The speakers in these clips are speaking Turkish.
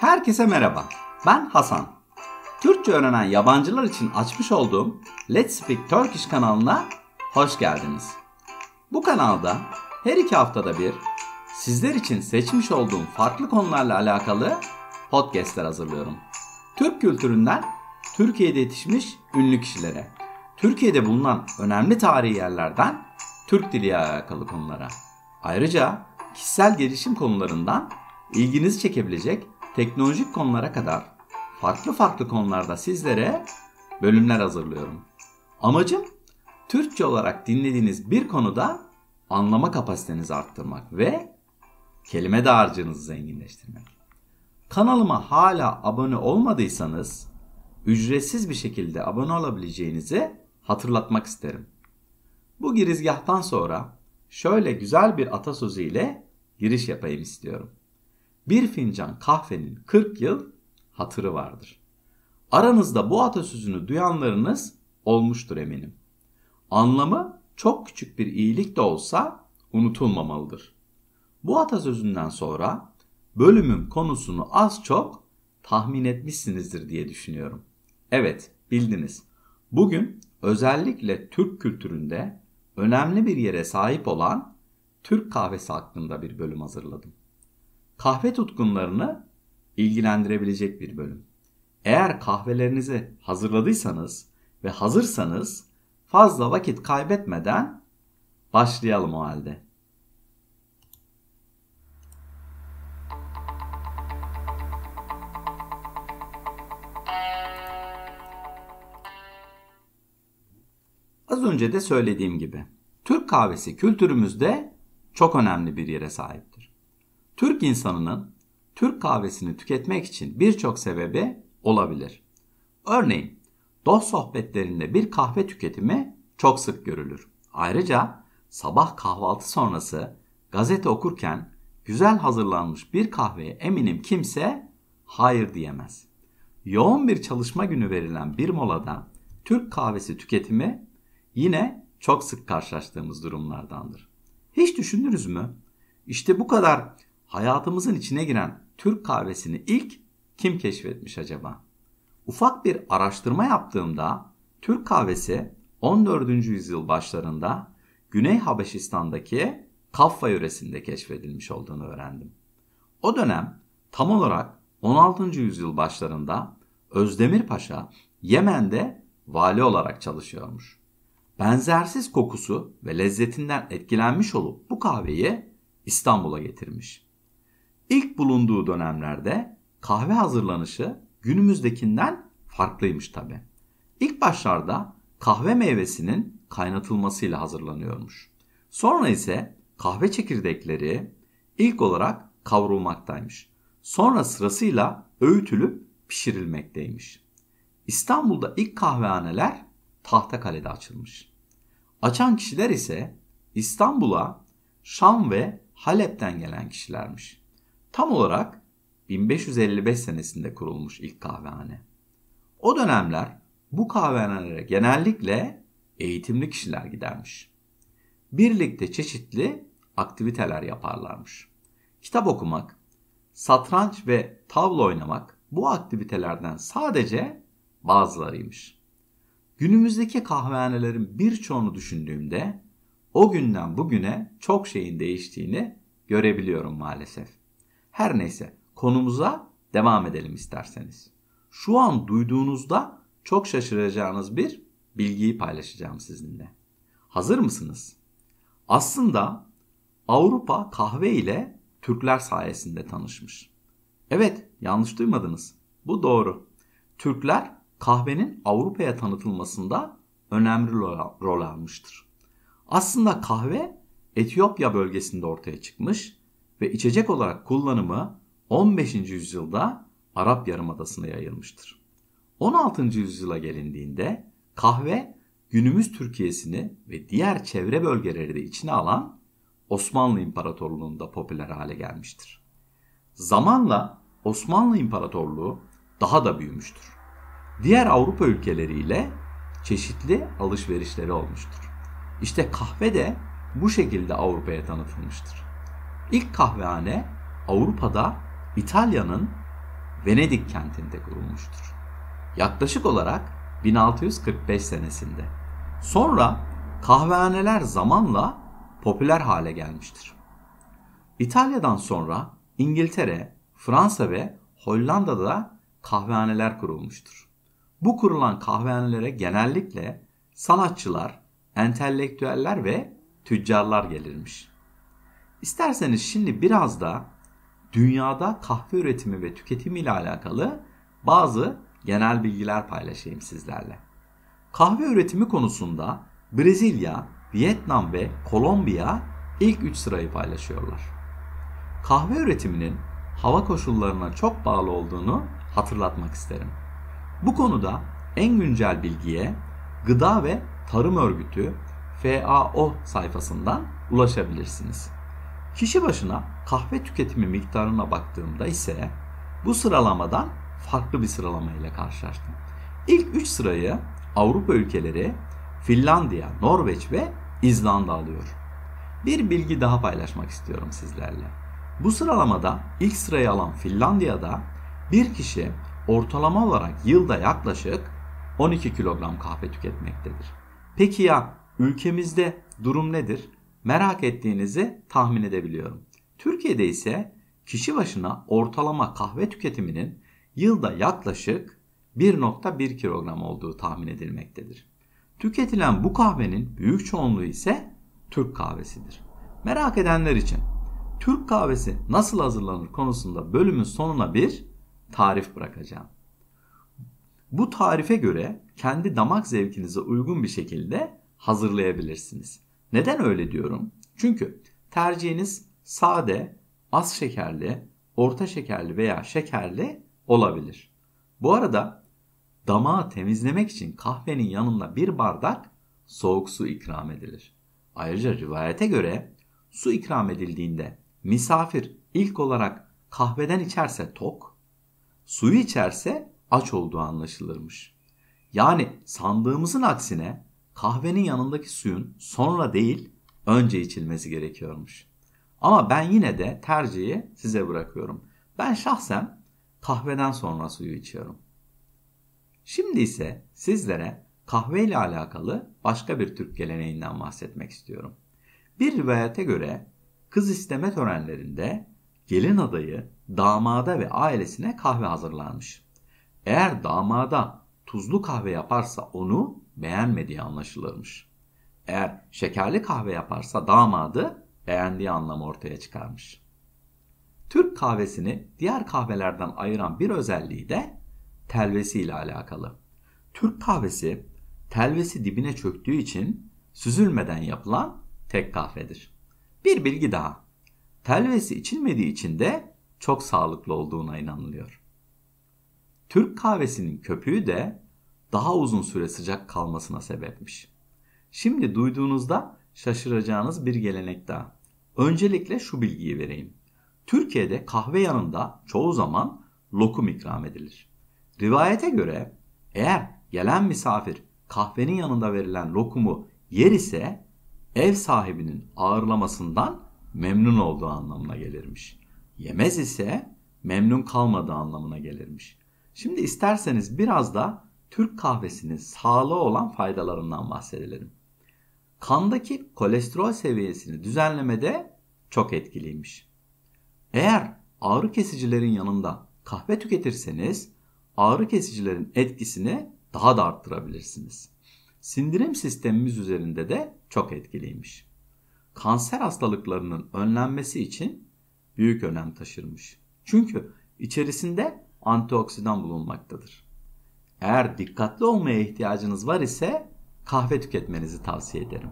Herkese merhaba, ben Hasan. Türkçe öğrenen yabancılar için açmış olduğum Let's Speak Turkish kanalına hoş geldiniz. Bu kanalda her 2 haftada bir sizler için seçmiş olduğum farklı konularla alakalı podcastler hazırlıyorum. Türk kültüründen Türkiye'de yetişmiş ünlü kişilere, Türkiye'de bulunan önemli tarihi yerlerden Türk diliyle alakalı konulara, ayrıca kişisel gelişim konularından ilginizi çekebilecek teknolojik konulara kadar farklı konularda sizlere bölümler hazırlıyorum. Amacım Türkçe olarak dinlediğiniz bir konuda anlama kapasitenizi arttırmak ve kelime dağarcığınızı zenginleştirmek. Kanalıma hala abone olmadıysanız ücretsiz bir şekilde abone olabileceğinizi hatırlatmak isterim. Bu girizgahtan sonra şöyle güzel bir atasözü ile giriş yapayım istiyorum. Bir fincan kahvenin 40 yıl hatırı vardır. Aranızda bu atasözünü duyanlarınız olmuştur eminim. Anlamı çok küçük bir iyilik de olsa unutulmamalıdır. Bu atasözünden sonra bölümün konusunu az çok tahmin etmişsinizdir diye düşünüyorum. Evet, bildiniz. Bugün özellikle Türk kültüründe önemli bir yere sahip olan Türk kahvesi hakkında bir bölüm hazırladım. Kahve tutkunlarını ilgilendirebilecek bir bölüm. Eğer kahvelerinizi hazırladıysanız ve hazırsanız fazla vakit kaybetmeden başlayalım o halde. Az önce de söylediğim gibi Türk kahvesi kültürümüzde çok önemli bir yere sahiptir. Türk insanının Türk kahvesini tüketmek için birçok sebebi olabilir. Örneğin dost sohbetlerinde bir kahve tüketimi çok sık görülür. Ayrıca sabah kahvaltı sonrası gazete okurken güzel hazırlanmış bir kahveye eminim kimse hayır diyemez. Yoğun bir çalışma günü verilen bir molada Türk kahvesi tüketimi yine çok sık karşılaştığımız durumlardandır. Hiç düşündünüz mü? İşte bu kadar hayatımızın içine giren Türk kahvesini ilk kim keşfetmiş acaba? Ufak bir araştırma yaptığımda Türk kahvesi 14. yüzyıl başlarında Güney Habeşistan'daki Kaffa yöresinde keşfedilmiş olduğunu öğrendim. O dönem tam olarak 16. yüzyıl başlarında Özdemir Paşa Yemen'de vali olarak çalışıyormuş. Benzersiz kokusu ve lezzetinden etkilenmiş olup bu kahveyi İstanbul'a getirmiş. İlk bulunduğu dönemlerde kahve hazırlanışı günümüzdekinden farklıymış tabi. İlk başlarda kahve meyvesinin kaynatılmasıyla hazırlanıyormuş. Sonra ise kahve çekirdekleri ilk olarak kavrulmaktaymış. Sonra sırasıyla öğütülüp pişirilmekteymiş. İstanbul'da ilk kahvehaneler Tahtakale'de açılmış. Açan kişiler ise İstanbul'a Şam ve Halep'ten gelen kişilermiş. Tam olarak 1555 senesinde kurulmuş ilk kahvehane. O dönemler bu kahvehanelere genellikle eğitimli kişiler gidermiş. Birlikte çeşitli aktiviteler yaparlarmış. Kitap okumak, satranç ve tavla oynamak bu aktivitelerden sadece bazılarıymış. Günümüzdeki kahvehanelerin birçoğunu düşündüğümde o günden bugüne çok şeyin değiştiğini görebiliyorum maalesef. Her neyse konumuza devam edelim isterseniz. Şu an duyduğunuzda çok şaşıracağınız bir bilgiyi paylaşacağım sizinle. Hazır mısınız? Aslında Avrupa kahve ile Türkler sayesinde tanışmış. Evet, yanlış duymadınız. Bu doğru. Türkler kahvenin Avrupa'ya tanıtılmasında önemli rol almıştır. Aslında kahve Etiyopya bölgesinde ortaya çıkmış ve içecek olarak kullanımı 15. yüzyılda Arap Yarımadası'na yayılmıştır. 16. yüzyıla gelindiğinde kahve günümüz Türkiye'sini ve diğer çevre bölgeleri de içine alan Osmanlı İmparatorluğu'nda popüler hale gelmiştir. Zamanla Osmanlı İmparatorluğu daha da büyümüştür. Diğer Avrupa ülkeleriyle çeşitli alışverişleri olmuştur. İşte kahve de bu şekilde Avrupa'ya tanıtılmıştır. İlk kahvehane Avrupa'da İtalya'nın Venedik kentinde kurulmuştur. Yaklaşık olarak 1645 senesinde. Sonra kahvehaneler zamanla popüler hale gelmiştir. İtalya'dan sonra İngiltere, Fransa ve Hollanda'da da kahvehaneler kurulmuştur. Bu kurulan kahvehanelere genellikle sanatçılar, entelektüeller ve tüccarlar gelirmiş. İsterseniz şimdi biraz da dünyada kahve üretimi ve tüketimi ile alakalı bazı genel bilgiler paylaşayım sizlerle. Kahve üretimi konusunda Brezilya, Vietnam ve Kolombiya ilk 3 sırayı paylaşıyorlar. Kahve üretiminin hava koşullarına çok bağlı olduğunu hatırlatmak isterim. Bu konuda en güncel bilgiye Gıda ve Tarım Örgütü FAO sayfasından ulaşabilirsiniz. Kişi başına kahve tüketimi miktarına baktığımda ise bu sıralamadan farklı bir sıralama ile karşılaştım. İlk 3 sırayı Avrupa ülkeleri Finlandiya, Norveç ve İzlanda alıyor. Bir bilgi daha paylaşmak istiyorum sizlerle. Bu sıralamada ilk sırayı alan Finlandiya'da bir kişi ortalama olarak yılda yaklaşık 12 kilogram kahve tüketmektedir. Peki ya ülkemizde durum nedir? Merak ettiğinizi tahmin edebiliyorum. Türkiye'de ise kişi başına ortalama kahve tüketiminin yılda yaklaşık 1,1 kilogram olduğu tahmin edilmektedir. Tüketilen bu kahvenin büyük çoğunluğu ise Türk kahvesidir. Merak edenler için Türk kahvesi nasıl hazırlanır konusunda bölümün sonuna bir tarif bırakacağım. Bu tarife göre kendi damak zevkinize uygun bir şekilde hazırlayabilirsiniz. Neden öyle diyorum? Çünkü tercihiniz sade, az şekerli, orta şekerli veya şekerli olabilir. Bu arada damağı temizlemek için kahvenin yanında bir bardak soğuk su ikram edilir. Ayrıca rivayete göre su ikram edildiğinde misafir ilk olarak kahveden içerse tok, suyu içerse aç olduğu anlaşılırmış. Yani sandığımızın aksine kahvenin yanındaki suyun sonra değil önce içilmesi gerekiyormuş. Ama ben yine de tercihi size bırakıyorum. Ben şahsen kahveden sonra suyu içiyorum. Şimdi ise sizlere kahve ile alakalı başka bir Türk geleneğinden bahsetmek istiyorum. Bir rivayete göre kız isteme törenlerinde gelin adayı damada ve ailesine kahve hazırlarmış. Eğer damada tuzlu kahve yaparsa onu beğenmediği anlaşılırmış. Eğer şekerli kahve yaparsa damadı beğendiği anlamı ortaya çıkarmış. Türk kahvesini diğer kahvelerden ayıran bir özelliği de telvesi ile alakalı. Türk kahvesi telvesi dibine çöktüğü için süzülmeden yapılan tek kahvedir. Bir bilgi daha. Telvesi içilmediği için de çok sağlıklı olduğuna inanılıyor. Türk kahvesinin köpüğü de daha uzun süre sıcak kalmasına sebepmiş. Şimdi duyduğunuzda şaşıracağınız bir gelenek daha. Öncelikle şu bilgiyi vereyim. Türkiye'de kahve yanında çoğu zaman lokum ikram edilir. Rivayete göre eğer gelen misafir kahvenin yanında verilen lokumu yer ise ev sahibinin ağırlamasından memnun olduğu anlamına gelirmiş. Yemez ise memnun kalmadığı anlamına gelirmiş. Şimdi isterseniz biraz da Türk kahvesinin sağlığa olan faydalarından bahsedelim. Kandaki kolesterol seviyesini düzenlemede çok etkiliymiş. Eğer ağrı kesicilerin yanında kahve tüketirseniz ağrı kesicilerin etkisini daha da arttırabilirsiniz. Sindirim sistemimiz üzerinde de çok etkiliymiş. Kanser hastalıklarının önlenmesi için büyük önem taşırmış. Çünkü içerisinde antioksidan bulunmaktadır. Eğer dikkatli olmaya ihtiyacınız var ise kahve tüketmenizi tavsiye ederim.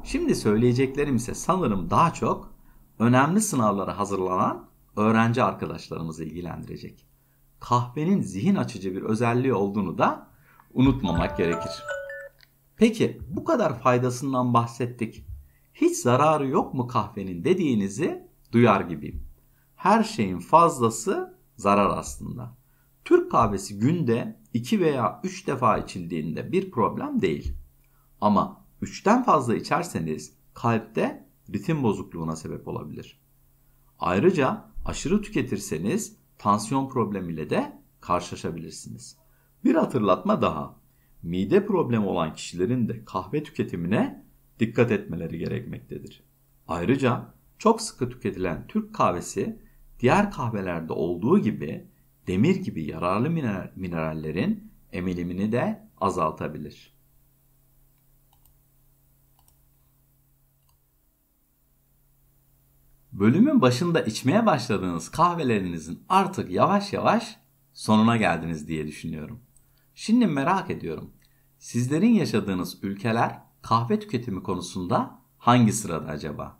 Şimdi söyleyeceklerim ise sanırım daha çok önemli sınavlara hazırlanan öğrenci arkadaşlarımızı ilgilendirecek. Kahvenin zihin açıcı bir özelliği olduğunu da unutmamak gerekir. Peki bu kadar faydasından bahsettik. Hiç zararı yok mu kahvenin dediğinizi duyar gibiyim. Her şeyin fazlası zarar aslında. Türk kahvesi günde 2 veya 3 defa içildiğinde bir problem değil. Ama 3'ten fazla içerseniz kalpte ritim bozukluğuna sebep olabilir. Ayrıca aşırı tüketirseniz tansiyon problemiyle de karşılaşabilirsiniz. Bir hatırlatma daha. Mide problemi olan kişilerin de kahve tüketimine dikkat etmeleri gerekmektedir. Ayrıca çok sıkı tüketilen Türk kahvesi diğer kahvelerde olduğu gibi demir gibi yararlı minerallerin emilimini de azaltabilir. Bölümün başında içmeye başladığınız kahvelerinizin artık yavaş yavaş sonuna geldiniz diye düşünüyorum. Şimdi merak ediyorum. Sizlerin yaşadığınız ülkeler kahve tüketimi konusunda hangi sırada acaba?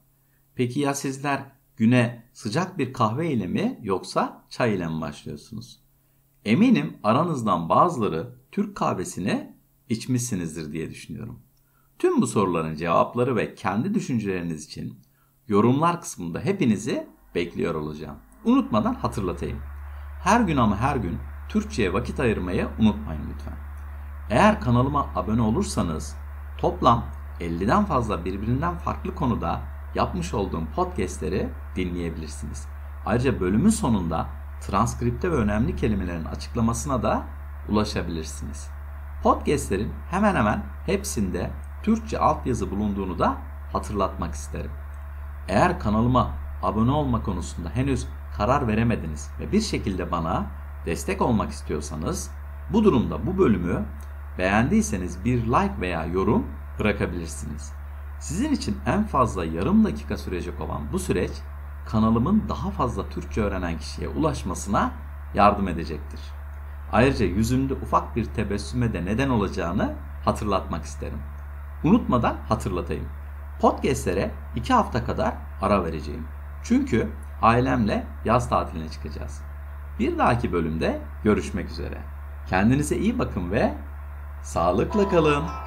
Peki ya sizler güne sıcak bir kahve ile mi yoksa çay ile mi başlıyorsunuz? Eminim aranızdan bazıları Türk kahvesini içmişsinizdir diye düşünüyorum. Tüm bu soruların cevapları ve kendi düşünceleriniz için yorumlar kısmında hepinizi bekliyor olacağım. Unutmadan hatırlatayım. Her gün ama her gün Türkçe'ye vakit ayırmayı unutmayın lütfen. Eğer kanalıma abone olursanız toplam 50'den fazla birbirinden farklı konuda yapmış olduğum podcastleri dinleyebilirsiniz. Ayrıca bölümün sonunda transkripte ve önemli kelimelerin açıklamasına da ulaşabilirsiniz. Podcastlerin hemen hemen hepsinde Türkçe altyazı bulunduğunu da hatırlatmak isterim. Eğer kanalıma abone olma konusunda henüz karar veremediniz ve bir şekilde bana destek olmak istiyorsanız bu durumda bu bölümü beğendiyseniz bir like veya yorum bırakabilirsiniz. Sizin için en fazla yarım dakika sürecek olan bu süreç kanalımın daha fazla Türkçe öğrenen kişiye ulaşmasına yardım edecektir. Ayrıca yüzümde ufak bir tebessüme de neden olacağını hatırlatmak isterim. Unutmadan hatırlatayım. Podcastlere 2 hafta kadar ara vereceğim. Çünkü ailemle yaz tatiline çıkacağız. Bir dahaki bölümde görüşmek üzere. Kendinize iyi bakın ve sağlıkla kalın.